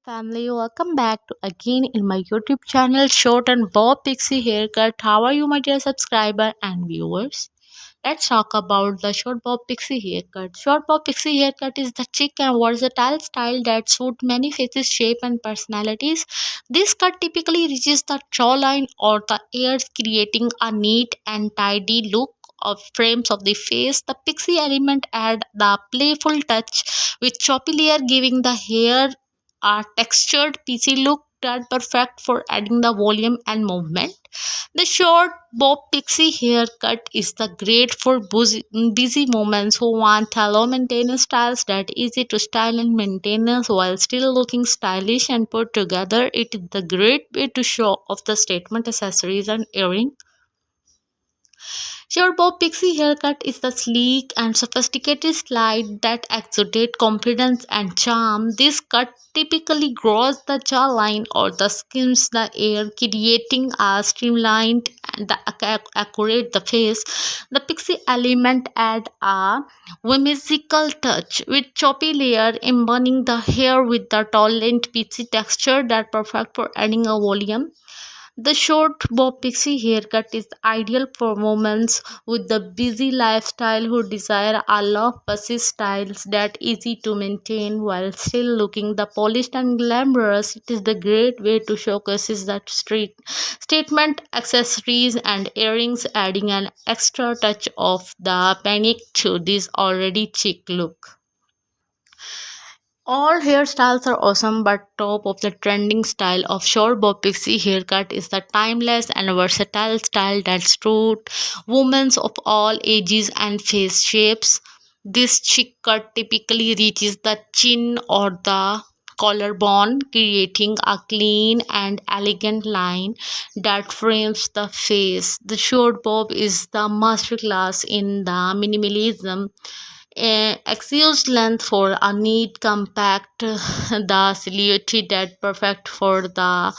Family, welcome back to again in my YouTube channel Short and Bob Pixie Haircut. How are you, my dear subscriber and viewers? Let's talk about the Short Bob Pixie Haircut. Short Bob Pixie Haircut is the chic and versatile style that suits many faces, shape, and personalities. This cut typically reaches the jawline or the ears, creating a neat and tidy look of frames of the face. The pixie element add the playful touch with choppy layer, giving the hair a textured piecey look that perfect for adding the volume and movement. The short bob pixie haircut is the great for busy moments who want low maintenance styles that easy to style and maintain while still looking stylish and put together. It is the great way to show off the statement accessories and earring. Your Bob Pixie haircut is the sleek and sophisticated style that exudes confidence and charm. This cut typically grows the jawline or the skims the air, creating a streamlined and accurate the face. The pixie element add a whimsical touch with choppy layer, embodying the hair with the tall and peachy texture that perfect for adding a volume. The short bob pixie haircut is ideal for women with the busy lifestyle who desire a low fussy styles that easy to maintain while still looking the polished and glamorous. It is the great way to showcase that street statement accessories and earrings, adding an extra touch of the panic to this already chic look. All hairstyles are awesome, but top of the trending style of short bob pixie haircut is the timeless and versatile style that suits women of all ages and face shapes. This chic cut typically reaches the chin or the collarbone, creating a clean and elegant line that frames the face. The short bob is the masterclass in the minimalism, excuse length for a neat compact the silhouette that perfect for the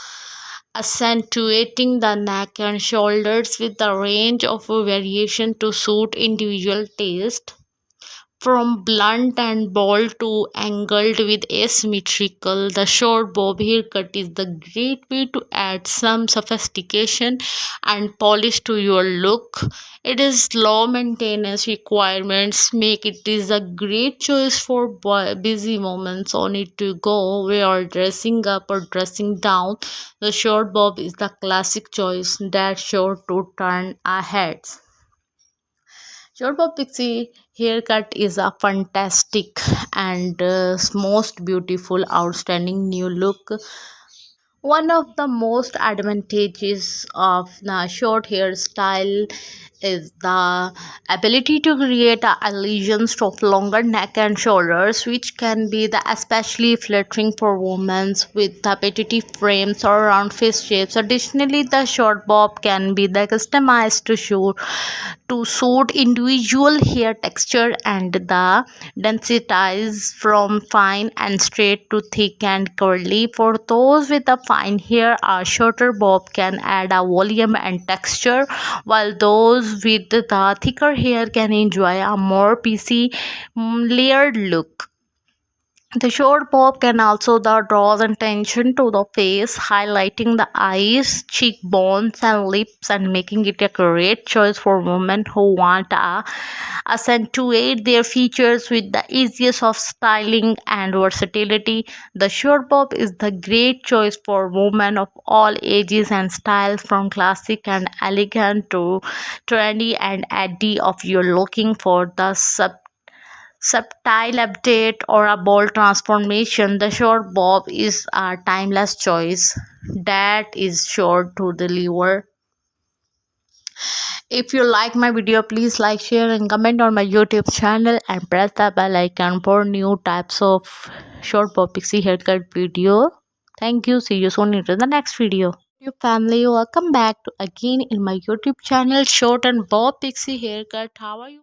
accentuating the neck and shoulders with the range of variation to suit individual taste. From blunt and bold to angled with asymmetrical, the short bob haircut is the great way to add some sophistication and polish to your look. It is low maintenance requirements make it is a great choice for busy moments on it to go where dressing up or dressing down. The short bob is the classic choice that's sure to turn our heads. Short bob pixie haircut is a fantastic and most beautiful, outstanding new look. One of the most advantages of the short hairstyle is the ability to create a illusions of longer neck and shoulders, which can be the especially flattering for women with repetitive frames or round face shapes. Additionally, the short bob can be the customized to suit individual hair texture and the densities from fine and straight to thick and curly. For those with a fine hair, a shorter bob can add a volume and texture, while those with the thicker hair can enjoy a more piecey, layered look. The short bob can also draw attention to the face, highlighting the eyes, cheekbones, and lips, and making it a great choice for women who want to accentuate their features with the easiest of styling and versatility. The short bob is the great choice for women of all ages and styles, from classic and elegant to trendy and edgy. If you're looking for the subtle update or a bold transformation, the short bob is a timeless choice that is sure to deliver. If you like my video, please like, share, and comment on my YouTube channel and press the bell icon for new types of short bob pixie haircut video. Thank you. See you soon into the next video. Your family, welcome back to again in my YouTube channel Short and Bob Pixie Haircut. How are you?